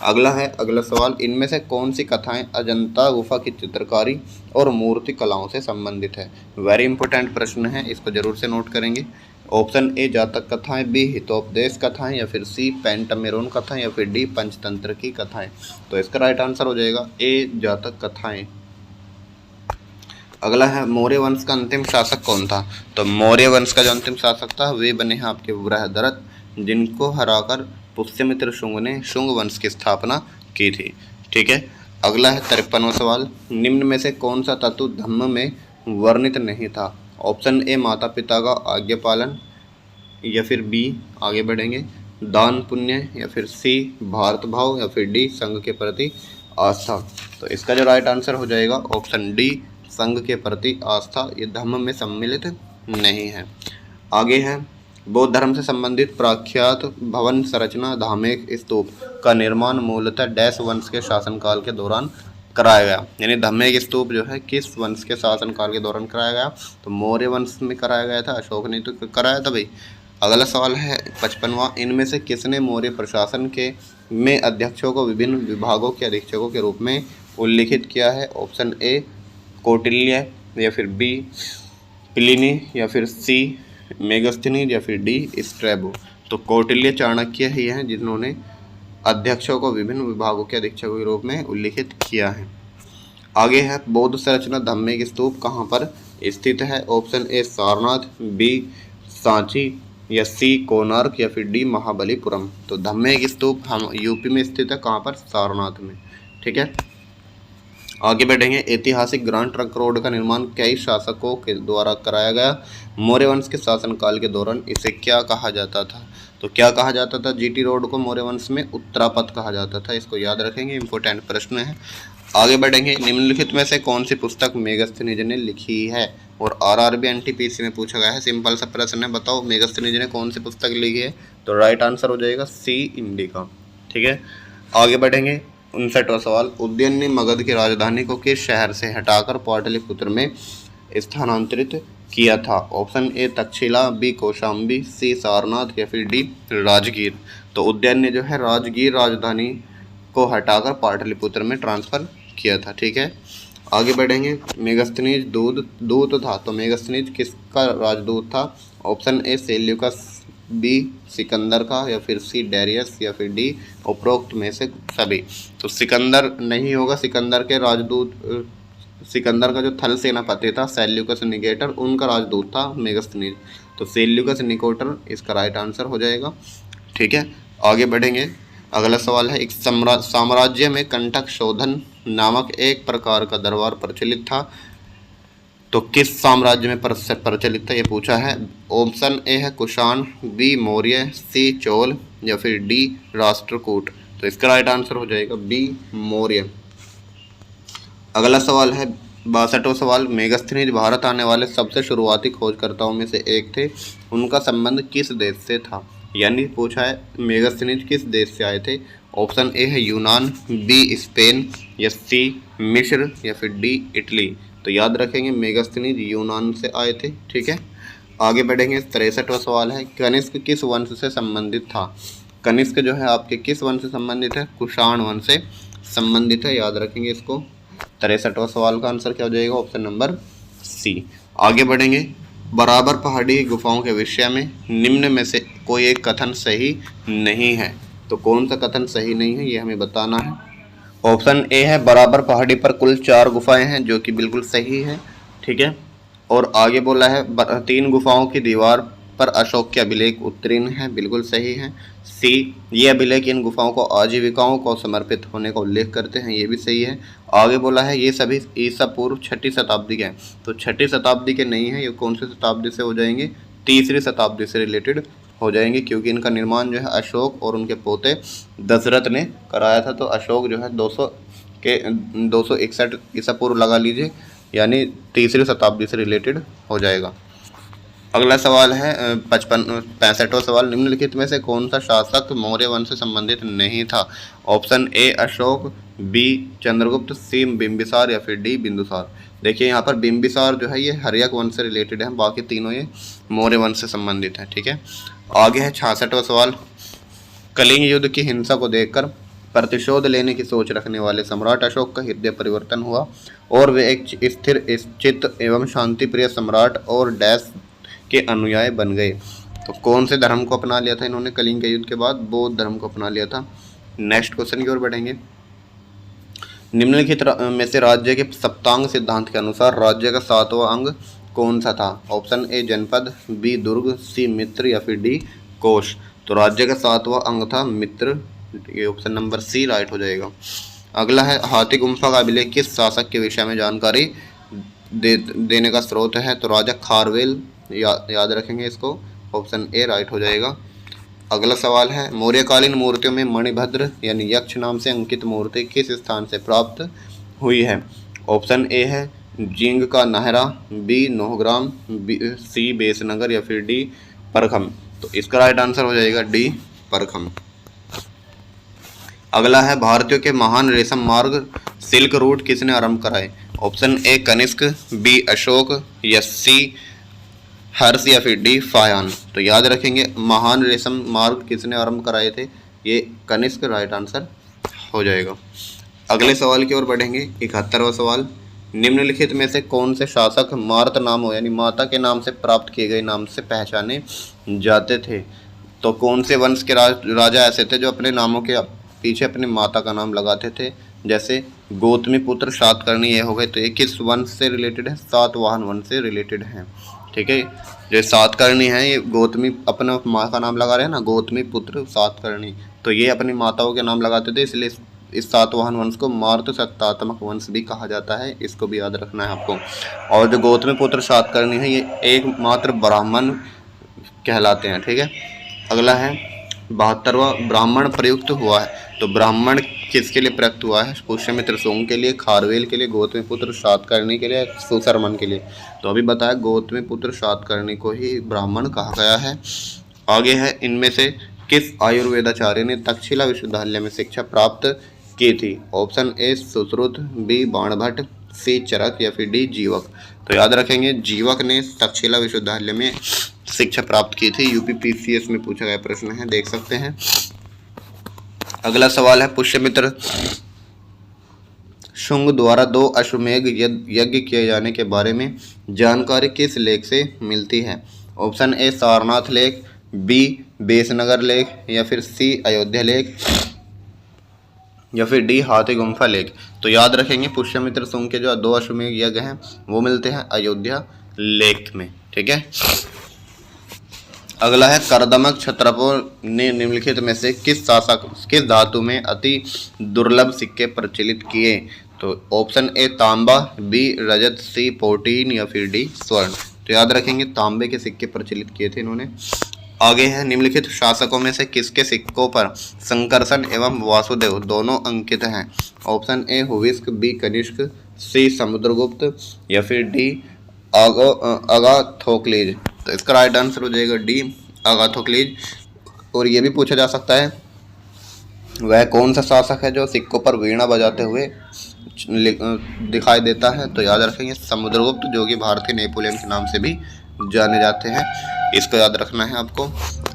अगला सवाल, इनमें से कौन सी कथाएं अजंता गुफा की चित्रकारी और मूर्ति कलाओं से संबंधित है? वेरी इंपॉर्टेंट प्रश्न है, इसको जरूर से नोट करेंगे। ऑप्शन ए जातक कथाएं, बी हितोपदेश कथाएं, या फिर सी पेंटामेरोन कथाएं, या फिर डी पंचतंत्र की कथाएं। तो इसका राइट आंसर हो जाएगा ए जातक कथाएं। अगला है मौर्य वंश का अंतिम शासक कौन था? तो मौर्य वंश का जो अंतिम शासक था वे बने हैं आपके बृहद्रथ, जिनको हराकर पुष्यमित्र शुंग ने शुंग वंश की स्थापना की थी। ठीक है, अगला है 53वां सवाल, निम्न में से कौन सा तत्व धम्म में वर्णित नहीं था? ऑप्शन ए माता पिता का आज्ञा पालन, या फिर बी आगे बढ़ेंगे दान पुण्य, या फिर सी भारत भाव, या फिर डी संघ के प्रति आस्था। तो इसका जो राइट आंसर हो जाएगा ऑप्शन डी संघ के प्रति आस्था, ये धम्म में सम्मिलित नहीं है। आगे है बौद्ध धर्म से संबंधित प्रख्यात भवन संरचना धामेक स्तूप का निर्माण मूलतः डैश वंश के शासनकाल के दौरान कराया गया। यानी धामेक स्तूप जो है किस वंश के शासनकाल के दौरान कराया गया? तो मौर्य वंश में कराया गया था, अशोक ने तो कराया था भाई। अगला सवाल है 55वां, इनमें से किसने मौर्य प्रशासन के में अध्यक्षों को विभिन्न विभागों के अधीक्षकों के रूप में उल्लिखित किया है? ऑप्शन ए कौटिल्य, या फिर बी प्लिनी, या फिर सी मेगस्थनीज, या फिर डी स्ट्रैबो। तो कौटिल्य चाणक्य ही हैं जिन्होंने अध्यक्षों को विभिन्न विभागों के अधीक्षकों के रूप में उल्लिखित किया है। आगे है बौद्ध संरचना धामेक स्तूप कहाँ पर स्थित है? Option A Sarnath, B Sanchi, या सी कोणार्क, या फिर डी महाबलीपुरम। तो धामेक स्तूप हम यूपी में स्थित है, कहाँ पर? सारनाथ में। ठीक है, आगे बढ़ेंगे। ऐतिहासिक ग्रांड ट्रंक रोड का निर्माण कई शासकों के द्वारा कराया गया। मौर्य वंश के शासनकाल के दौरान इसे क्या कहा जाता था? तो क्या कहा जाता था? जीटी रोड को मौर्य वंश में उत्तरापथ कहा जाता था। इसको याद रखेंगे, इंपॉर्टेंट प्रश्न है। आगे बढ़ेंगे। निम्नलिखित में से कौन सी पुस्तक मेगस्थनीज ने लिखी है? और आरआरबी एनटीपीसी में पूछा गया है, सिंपल सा प्रश्न है, बताओ मेगस्थनीज ने कौन सी पुस्तक लिखी है? तो राइट आंसर हो जाएगा सी इंडिका। ठीक है, आगे बढ़ेंगे। 59वां सवाल, उदयन ने मगध की राजधानी को किस शहर से हटाकर पाटलिपुत्र में स्थानांतरित किया था? Option A Taxila, B Kaushambi, C Sarnath, या फिर डी राजगीर। तो उदयन ने जो है राजगीर राजधानी को हटाकर पाटलिपुत्र में ट्रांसफर किया था। ठीक है, आगे बढ़ेंगे। मेगस्थनीज दूत था, तो मेगस्थनीज किसका राजदूत था? Option A Seleucus, B Sikandar का, या फिर सी डेरियस, या फिर डी उपरोक्त में से सभी। तो सिकंदर नहीं होगा, सिकंदर के राजदूत सिकंदर का जो थल सेनापति था सेल्यूकस निकेटर, उनका राजदूत था मेगस्थनीज। तो सेल्यूकस निकेटर इसका राइट आंसर हो जाएगा। ठीक है, आगे बढ़ेंगे। अगला सवाल है, एक साम्राज्य में कंटक शोधन नामक एक प्रकार का दरबार प्रचलित था, तो किस साम्राज्य में प्रचलित था ये पूछा है। ऑप्शन ए है कुषाण, बी मौर्य, सी चोल, या फिर डी राष्ट्रकूट। तो इसका राइट आंसर हो जाएगा बी मौर्य। अगला सवाल है 62वां सवाल, मेगस्थनीज भारत आने वाले सबसे शुरुआती खोजकर्ताओं में से एक थे, उनका संबंध किस देश से था? यानी पूछा है मेगस्थनीज किस देश से आए थे। ऑप्शन ए है यूनान, बी स्पेन, या सी मिस्र, या फिर डी इटली। तो याद रखेंगे मेगास्थनीज यूनान से आए थे। ठीक है, आगे बढ़ेंगे। 63वां सवाल है, कनिष्क किस वंश से संबंधित था? कनिष्क जो है आपके किस वंश से संबंधित है? कुषाण वंश से संबंधित है, याद रखेंगे इसको। 63वां सवाल का आंसर क्या हो जाएगा? Option number C. आगे बढ़ेंगे। बराबर पहाड़ी गुफाओं के विषय में निम्न में से कोई एक कथन सही नहीं है। तो कौन सा कथन सही नहीं है ये हमें बताना है। ऑप्शन ए है, बराबर पहाड़ी पर कुल 4 गुफाएं हैं, जो कि बिल्कुल सही है। ठीक है, और आगे बोला है 3 गुफाओं की दीवार पर अशोक के अभिलेख उत्तीर्ण है, बिल्कुल सही है। सी, ये अभिलेख इन गुफाओं को आजीविकाओं को समर्पित होने का उल्लेख करते हैं, ये भी सही है। आगे बोला है ये सभी ईसा पूर्व 6ठी शताब्दी के हैं, तो 6ठी शताब्दी के नहीं है, ये कौन सी शताब्दी से हो जाएंगे? 3री शताब्दी से रिलेटेड हो जाएंगे, क्योंकि इनका निर्माण जो है अशोक और उनके पोते दशरथ ने कराया था। तो अशोक जो है 261 ईसा पूर्व लगा लीजिए, यानी 3री शताब्दी से रिलेटेड हो जाएगा। अगला सवाल है 65वां सवाल, निम्नलिखित में से कौन सा शासक मौर्य वंश से संबंधित नहीं था? Option A Ashok, B Chandragupta, C Bimbisar या फिर डी बिंदुसार। देखिए यहाँ पर बिंबिसार जो है ये हर्यक वंश से रिलेटेड है, बाकी तीनों ये मौर्य वंश से संबंधित है। ठीक है, आगे है 66वां सवाल, कलिंग युद्ध की हिंसा को देखकर प्रतिशोध लेने की सोच रखने वाले सम्राट अशोक का हृदय परिवर्तन हुआ और वे एक स्थिर चित्त एवं शांतिप्रिय सम्राट और डैश के अनुयायी बन गए। तो कौन से धर्म को अपना लिया था इन्होंने कलिंग के युद्ध के बाद? बौद्ध धर्म को अपना लिया था। नेक्स्ट क्वेश्चन की ओर बढ़ेंगे। निम्नलिखित में से राज्य के सप्तांग सिद्धांत के अनुसार राज्य का 7वां अंग कौन सा था? ऑप्शन ए जनपद, बी दुर्ग, सी मित्र या फिर डी कोश। तो राज्य का 7वां अंग था मित्र, ये ऑप्शन नंबर सी राइट हो जाएगा। अगला है हाथी गुम्फा का अभिलेख किस शासक के विषय में जानकारी देने का स्रोत है? तो राजा खारवेल, याद रखेंगे इसको, ऑप्शन ए राइट हो जाएगा। अगला सवाल है, मौर्यकालीन मूर्तियों में मणिभद्र यानी यक्ष नाम से अंकित मूर्ति किस स्थान से प्राप्त हुई है? ऑप्शन ए है जींग का नाहरा, बी नौग्राम, सी बेसनगर या फिर डी परखम। तो इसका राइट आंसर हो जाएगा डी परखम। अगला है, भारतीयों के महान रेशम मार्ग सिल्क रूट किसने आरंभ कराए? Option A Kanishka, B Ashok या सी हर्ष या फिर डी फायान। तो याद रखेंगे महान रेशम मार्ग किसने आरंभ कराए थे? ये कनिष्क राइट आंसर हो जाएगा। अगले सवाल की ओर बढ़ेंगे। 71वां सवाल, निम्नलिखित में से कौन से शासक मार्त नाम हो यानी माता के नाम से प्राप्त किए गए नाम से पहचाने जाते थे? तो कौन से वंश के राजा ऐसे थे जो अपने नामों के पीछे अपने माता का नाम लगाते थे? जैसे गौतमी पुत्र सातकर्णी ये हो गए, तो ये किस वंश से रिलेटेड है? सातवाहन वंश से रिलेटेड है। ठीक है, जो सातकर्णी है ये गौतमी अपना माँ का नाम लगा रहे हैं ना, गौतमी पुत्र सातकर्णी, तो ये अपनी माताओं के नाम लगाते थे, इसलिए इस सातवाहन वंश को मार्त सत्तात्मक वंश भी कहा जाता है, इसको भी याद रखना है आपको। और जो गौतमी पुत्र सातकर्णी है ये एकमात्र ब्राह्मण कहलाते हैं। ठीक है, अगला है 72वां, ब्राह्मण प्रयुक्त हुआ है। तो ब्राह्मण किसके लिए प्रयुक्त हुआ है? पुष्यमित्र सोम के लिए, खारवेल के लिए, गौतमी पुत्र सातकर्णी के लिए, सुशर्मन के लिए। तो अभी बताया गौतमी पुत्र सातकर्णी को ही ब्राह्मण कहा गया है। आगे है, इनमें से किस आयुर्वेदाचार्य ने तक्षशिला विश्वविद्यालय में शिक्षा प्राप्त की थी? Option A Sushruta, B Banabhatta, C Charaka या फिर डी जीवक। तो याद रखेंगे जीवक ने तक्षशिला विश्वविद्यालय में शिक्षा प्राप्त की थी। यूपीपीसीएस में पूछा गया प्रश्न है, देख सकते हैं। अगला सवाल है, पुष्यमित्र शुंग द्वारा 2 अश्वमेध यज्ञ किए जाने के बारे में जानकारी किस लेख से मिलती है? ऑप्शन ए सारनाथ लेख, बी बेसनगर लेख या फिर सी अयोध्या लेख या फिर डी हाथी गुम्फा लेख। तो याद रखेंगे पुष्यमित्र शुंग के जो 2 अश्वमेध यज्ञ हैं वो मिलते हैं अयोध्या लेख में। ठीक है, अगला है, करदमक क्षत्रपों ने निम्नलिखित में से किस धातु में अति दुर्लभ सिक्के प्रचलित किए? तो ऑप्शन ए तांबा, बी रजत, सी प्रोटीन या फिर डी स्वर्ण। तो याद रखेंगे तांबे के सिक्के प्रचलित किए थे इन्होंने। आगे है, निम्नलिखित शासकों में से किसके सिक्कों पर संकर्षण एवं वासुदेव दोनों अंकित हैं? ऑप्शन ए हुविस्क, बी कनिष्क, सी समुद्रगुप्त या फिर डी अगाथोक्लीज। तो इसका राइट आंसर हो जाएगा डी अगाथोक्लीज। और ये भी पूछा जा सकता है वह कौन सा शासक है जो सिक्कों पर वीणा बजाते हुए दिखाई देता है, तो याद रखेंगे समुद्रगुप्त, जो कि भारत के नेपोलियन के नाम से भी जाने जाते हैं। इसको याद रखना है आपको।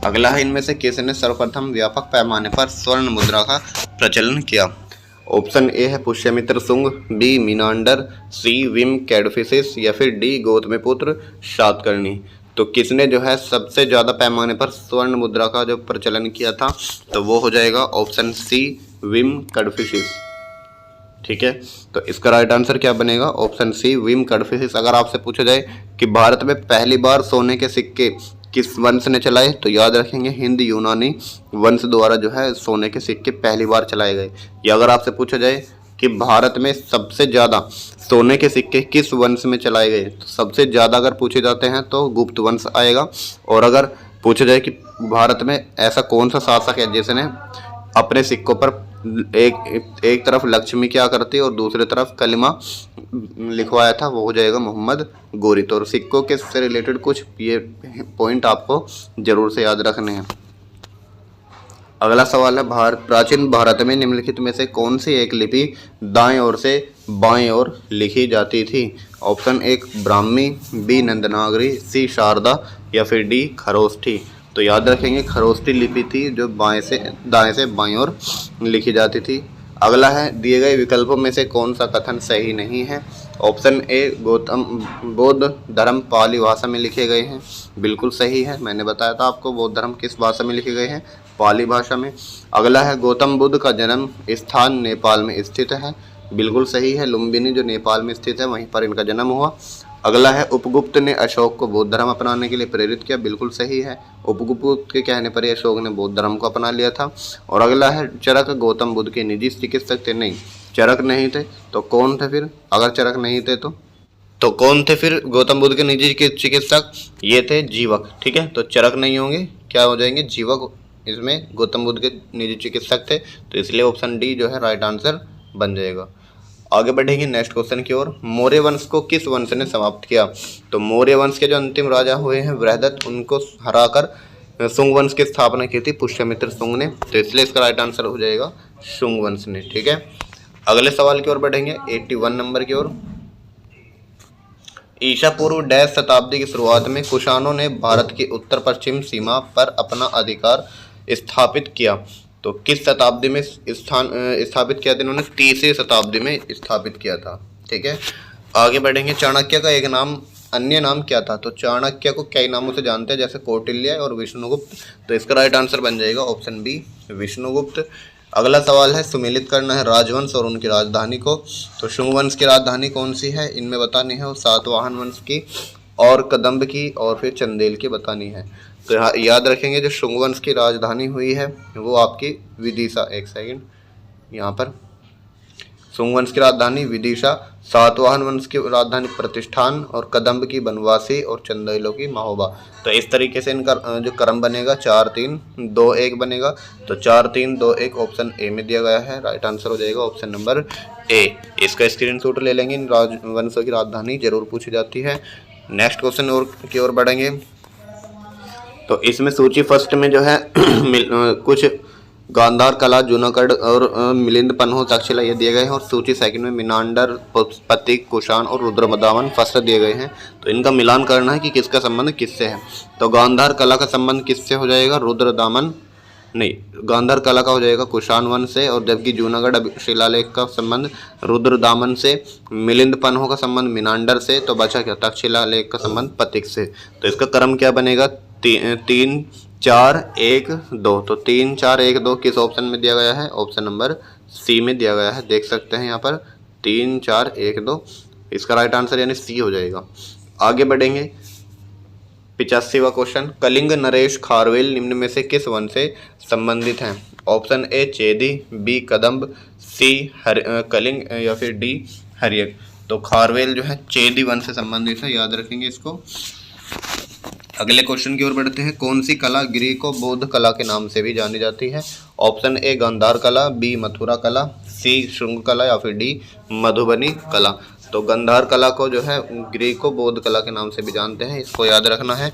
अगला है, इनमें से किसने सर्वप्रथम व्यापक पैमाने पर स्वर्ण मुद्रा का प्रचलन किया? ऑप्शन ए है पुष्यमित्र शुंग, बी मीनांडर, सी विम कैडफिसिस या फिर डी गौतमीपुत्र सातकर्णी। तो किसने जो है सबसे ज़्यादा पैमाने पर स्वर्ण मुद्रा का जो प्रचलन किया था, तो वो हो जाएगा ऑप्शन सी विम कैडफिसिस। ठीक है, तो इसका राइट आंसर क्या बनेगा? Option C Vima Kadphises. अगर आपसे पूछा जाए कि भारत में पहली बार सोने के सिक्के किस वंश ने चलाए, तो याद रखेंगे हिंद यूनानी वंश द्वारा जो है सोने के सिक्के पहली बार चलाए गए। या अगर आपसे पूछा जाए कि भारत में सबसे ज़्यादा सोने के सिक्के किस वंश में चलाए गए, तो सबसे ज़्यादा अगर पूछे जाते हैं तो गुप्त वंश आएगा। और अगर पूछा जाए कि भारत में ऐसा कौन सा शासक है जिसने अपने सिक्कों पर एक तरफ लक्ष्मी क्या करती और दूसरी तरफ कलिमा लिखवाया था, वो हो जाएगा मोहम्मद गोरी। तो सिक्कों के से रिलेटेड कुछ ये पॉइंट आपको जरूर से याद रखने हैं। अगला सवाल है, प्राचीन भारत में निम्नलिखित में से कौन सी एक लिपि दाएं ओर से बाएं ओर लिखी जाती थी? ऑप्शन एक ब्राह्मी, बी नंदनागरी, सी शारदा या फिर डी खरोष्ठी। तो याद रखेंगे खरोष्ठी लिपि थी जो दाएं से बाएं ओर लिखी जाती थी। अगला है, दिए गए विकल्पों में से कौन सा कथन सही नहीं है? ऑप्शन ए गौतम बौद्ध धर्म पाली भाषा में लिखे गए हैं, बिल्कुल सही है। मैंने बताया था आपको बौद्ध धर्म किस भाषा में लिखे गए हैं, पाली भाषा में। अगला है, गौतम बुद्ध का जन्म स्थान नेपाल में स्थित है, बिल्कुल सही है। लुम्बिनी जो नेपाल में स्थित है वहीं पर इनका जन्म हुआ। अगला है, उपगुप्त ने अशोक को बौद्ध धर्म अपनाने के लिए प्रेरित किया, बिल्कुल सही है। उपगुप्त के कहने पर ही अशोक ने बौद्ध धर्म को अपना लिया था। और अगला है, चरक गौतम बुद्ध के निजी चिकित्सक थे? नहीं, चरक नहीं थे। तो कौन थे फिर? अगर चरक नहीं थे तो कौन थे फिर गौतम बुद्ध के निजी चिकित्सक? ये थे जीवक। ठीक है, तो चरक नहीं होंगे, क्या हो जाएंगे? जीवक इसमें गौतम बुद्ध के निजी चिकित्सक थे, तो इसलिए ऑप्शन डी जो है राइट आंसर बन जाएगा। आगे बढ़ेंगे नेक्स्ट क्वेश्चन की ओर। मौर्य वंश को किस वंश ने समाप्त किया? तो मौर्य वंश के जो अंतिम राजा हुए हैं बृहदत्त, उनको हराकर शुंग वंश की स्थापना की थी पुष्यमित्र शुंग ने, तो इसलिए इसका राइट आंसर हो जाएगा शुंग वंश ने। ठीक है, अगले सवाल की ओर बढ़ेंगे 81 नंबर की ओर। ईसा पूर्व डैश शताब्दी की शुरुआत में कुषाणों ने भारत की उत्तर पश्चिम सीमा पर अपना अधिकार स्थापित किया, तो किस शताब्दी में स्थापित किया था इन्होंने? 3वीं शताब्दी में स्थापित किया था। ठीक है, आगे बढ़ेंगे। चाणक्य का एक अन्य नाम क्या था? तो चाणक्य को कई नामों से जानते हैं, जैसे कौटिल्य और विष्णुगुप्त, तो इसका राइट आंसर बन जाएगा ऑप्शन बी विष्णुगुप्त। अगला सवाल है, सुमेलित करना है राजवंश और उनकी राजधानी को। तो शुंग वंश की राजधानी कौन सी है इनमें बतानी है, और सातवाहन वंश की और कदम्ब की और फिर चंदेल की बतानी है। तो याद रखेंगे जो शुंग वंश की राजधानी हुई है वो आपकी विदिशा, एक सेकंड, यहाँ पर शुंग वंश की राजधानी विदिशा, सातवाहन वंश की राजधानी प्रतिष्ठान और कदम्ब की बनवासी और चंदेलों की महोबा। तो इस तरीके से इनका जो क्रम बनेगा 4 3 2 1 बनेगा। तो 4 3 2 1 ऑप्शन ए में दिया गया है, राइट आंसर हो जाएगा ऑप्शन नंबर ए। इसका स्क्रीनशॉट ले लेंगे, इन राजवंशों की राजधानी जरूर पूछी जाती है। नेक्स्ट क्वेश्चन की ओर बढ़ेंगे। तो इसमें सूची फर्स्ट में जो है कुछ गांधार कला, जूनागढ़ और मिलिंद पन्हो तक्षशिला ये दिए गए हैं, और सूची सेकंड में मीनांडर, पतिक, कुषाण और रुद्रमदावन फर्स्ट दिए गए हैं। तो इनका मिलान करना है कि किसका संबंध किससे है। तो गांधार कला का संबंध किससे हो जाएगा? गांधार कला का हो जाएगा कुषाण वंश से, और जबकि जूनागढ़ शिलालेख का संबंध रुद्रदामन से, मिलिंद पन्हो का संबंध मीनांडर से, तो बचा क्या? तक्षशिला लेख का संबंध पतिक से। तो इसका क्रम क्या बनेगा? 3 4 1 2। तो 3 4 1 2 किस ऑप्शन में दिया गया है? ऑप्शन नंबर सी में दिया गया है, देख सकते हैं यहाँ पर 3 4 1 2, इसका राइट आंसर यानी सी हो जाएगा। आगे बढ़ेंगे 85वां क्वेश्चन। कलिंग नरेश खारवेल निम्न में से किस वंश से संबंधित हैं? ऑप्शन ए चेदी, बी कदम्ब, सी कलिंग या फिर डी हरियक। तो खारवेल जो है चेदी वंश से संबंधित है, याद रखेंगे इसको। अगले क्वेश्चन की ओर बढ़ते हैं। कौन सी कला ग्रीको बौद्ध कला के नाम से भी जानी जाती है? ऑप्शन ए गांधार कला, बी मथुरा कला, सी शुंग कला या फिर डी मधुबनी कला। तो गांधार कला को जो है ग्रीको बौद्ध कला के नाम से भी जानते हैं, इसको याद रखना है।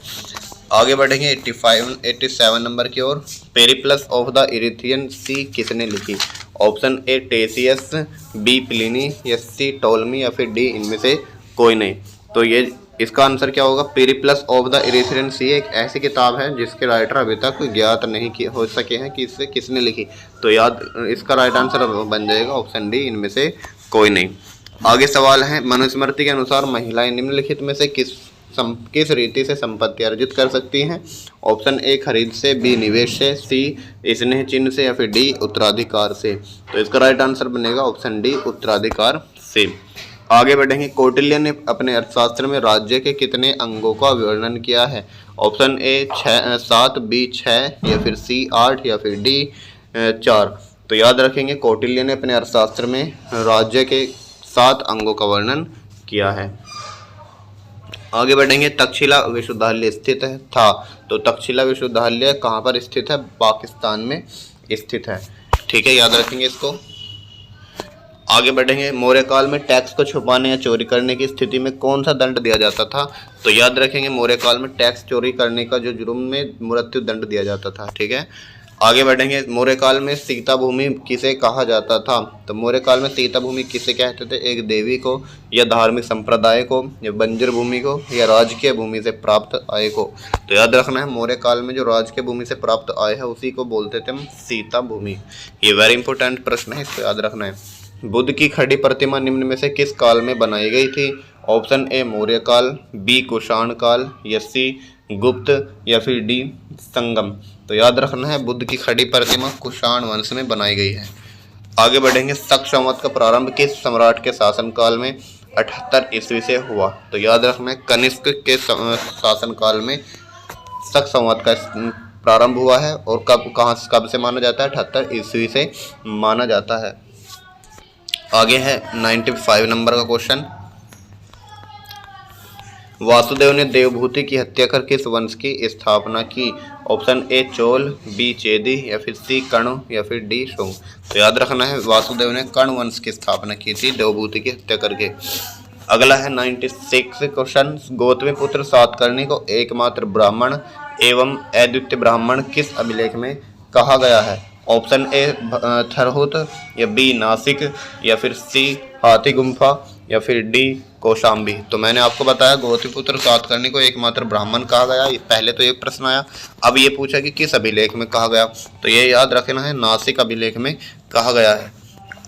आगे बढ़ेंगे 87 नंबर की ओर। Periplus of the Erythraean Sea किसने लिखी? Option A Ctesias, B Pliny या सी टोलमी या फिर डी इनमें से कोई नहीं। तो ये इसका आंसर क्या होगा? पेरिप्लस ऑफ द इरीथ्रियन सी एक ऐसी किताब है जिसके राइटर अभी तक ज्ञात नहीं हो सके हैं कि इसे किसने लिखी। तो याद इसका राइट आंसर बन जाएगा ऑप्शन डी इनमें से कोई नहीं। आगे सवाल है, मनुस्मृति के अनुसार महिलाएं निम्नलिखित में से किस रीति से संपत्ति अर्जित कर सकती हैं? ऑप्शन ए खरीद से, बी निवेश से, सी स्नेह चिन्ह से या फिर डी उत्तराधिकार से। तो इसका राइट आंसर बनेगा ऑप्शन डी उत्तराधिकार से। आगे बढ़ेंगे, कौटिल्य ने अपने अर्थशास्त्र में राज्य के कितने अंगों का वर्णन किया है? ऑप्शन ए 7, बी 6 या फिर सी 8 या फिर डी 4। तो याद रखेंगे कौटिल्य ने अपने अर्थशास्त्र में राज्य के 7 अंगों का वर्णन किया है। आगे बढ़ेंगे, तक्षशिला विश्वविद्यालय स्थित था। तो तक्षशिला विश्वविद्यालय कहाँ पर स्थित है? पाकिस्तान में स्थित है। ठीक है, याद रखेंगे इसको। आगे बढ़ेंगे, मौर्य काल में टैक्स को छुपाने या चोरी करने की स्थिति में कौन सा दंड दिया जाता था? तो याद रखेंगे मौर्य काल में टैक्स चोरी करने का जो जुर्म में मृत्यु दंड दिया जाता था। ठीक है, आगे बढ़ेंगे, मौर्य काल में सीता भूमि किसे कहा जाता था? तो मौर्य काल में सीता भूमि किसे कहते थे? एक देवी को, या धार्मिक संप्रदाय को, या बंजर भूमि को, या राजकीय भूमि से प्राप्त आय को। तो याद रखना है मौर्य काल में जो राजकीय भूमि से प्राप्त आय है उसी को बोलते थे हम सीता भूमि। ये वेरी इंपॉर्टेंट प्रश्न है, इसको याद रखना है। बुद्ध की खड़ी प्रतिमा निम्न में से किस काल में बनाई गई थी? ऑप्शन ए मौर्य काल, बी कुषाण काल, या सी गुप्त या फिर डी संगम। तो याद रखना है बुद्ध की खड़ी प्रतिमा कुषाण वंश में बनाई गई है। आगे बढ़ेंगे, शक संवत का प्रारंभ किस सम्राट के शासनकाल में 78 ईस्वी से हुआ? तो याद रखना है कनिष्क के शासनकाल में शक संवत का प्रारंभ हुआ है। और कब से माना जाता है? 78 ईस्वी से माना जाता है। आगे है 95 नंबर का क्वेश्चन, वासुदेव ने देवभूति की हत्या कर किस वंश की स्थापना की? ऑप्शन ए चोल, बी चेदी या फिर सी कर्ण या फिर डी शुंग। तो याद रखना है वासुदेव ने कर्ण वंश की स्थापना की थी देवभूति की हत्या करके। अगला है 96 क्वेश्चन, गौतमी पुत्र सातकर्णी को एकमात्र ब्राह्मण एवं अद्वितीय ब्राह्मण किस अभिलेख में कहा गया है? ऑप्शन ए थरहुत, या बी नासिक, या फिर सी हाथी गुम्फा, या फिर डी कौशाम्बी। तो मैंने आपको बताया गौतमीपुत्र सातकर्णी को एकमात्र ब्राह्मण कहा गया। पहले तो एक प्रश्न आया, अब ये पूछा कि किस अभिलेख में कहा गया। तो ये याद रखना है नासिक अभिलेख में कहा गया है।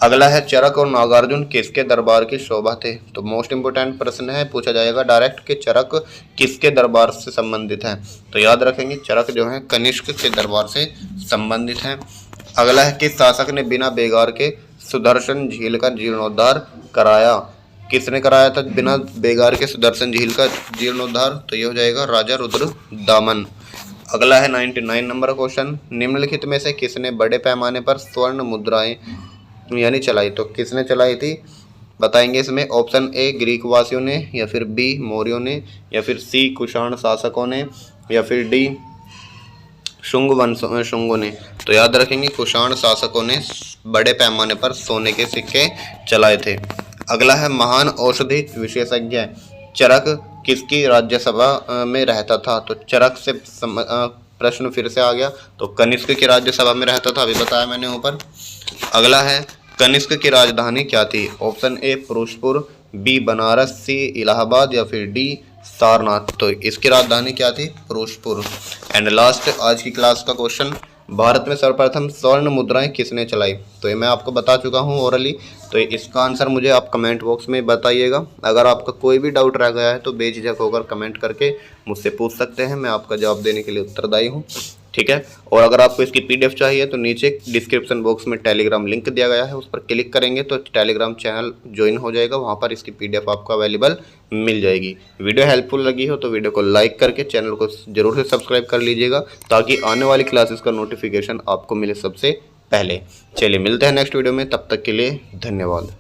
अगला है, चरक और नागार्जुन किसके दरबार की शोभा थे? तो मोस्ट इंपोर्टेंट प्रश्न है, पूछा जाएगा डायरेक्ट कि चरक किसके दरबार से संबंधित है। तो याद रखेंगे चरक जो है कनिष्क के दरबार से संबंधित है। अगला है, किस शासक ने बिना बेगार के सुदर्शन झील का जीर्णोद्धार कराया? किसने कराया था बिना बेगार के सुदर्शन झील का जीर्णोद्धार? तो ये हो जाएगा राजा रुद्र दामन। अगला है 99 नंबर क्वेश्चन, निम्नलिखित में से किसने बड़े पैमाने पर स्वर्ण मुद्राएं यानी चलाई? तो किसने चलाई थी बताएंगे इसमें। ऑप्शन ए ग्रीक वासियों ने, या फिर बी मौर्यों ने, या फिर सी कुषाण शासकों ने, या फिर डी शुंगों ने। तो याद रखेंगे कुषाण शासकों ने बड़े पैमाने पर सोने के सिक्के चलाए थे। अगला है, महान औषधि विशेषज्ञ चरक किसकी राज्यसभा में रहता था? तो चरक से प्रश्न फिर से आ गया, तो कनिष्क की राज्यसभा में रहता था, अभी बताया मैंने ऊपर। अगला है, कनिष्क की राजधानी क्या थी? Option A Firozpur, B Banaras, C Allahabad, या फिर डी सारनाथ। तो इसकी राजधानी क्या थी? फिरोजपुर। एंड लास्ट आज की क्लास का क्वेश्चन, भारत में सर्वप्रथम स्वर्ण मुद्राएं किसने चलाई? तो ये मैं आपको बता चुका हूँ ओरली। तो इसका आंसर मुझे आप कमेंट बॉक्स में बताइएगा। अगर आपका कोई भी डाउट रह गया है तो बेझिझक होकर कमेंट करके मुझसे पूछ सकते हैं, मैं आपका जवाब देने के लिए उत्तरदायी हूँ। ठीक है, और अगर आपको इसकी PDF चाहिए तो नीचे डिस्क्रिप्शन बॉक्स में टेलीग्राम लिंक दिया गया है, उस पर क्लिक करेंगे तो टेलीग्राम चैनल ज्वाइन हो जाएगा, वहाँ पर इसकी PDF आपको अवेलेबल मिल जाएगी। वीडियो हेल्पफुल लगी हो तो वीडियो को लाइक करके चैनल को जरूर से सब्सक्राइब कर लीजिएगा, ताकि आने वाली क्लासेस का नोटिफिकेशन आपको मिले सबसे पहले। चलिए मिलते हैं नेक्स्ट वीडियो में, तब तक के लिए धन्यवाद।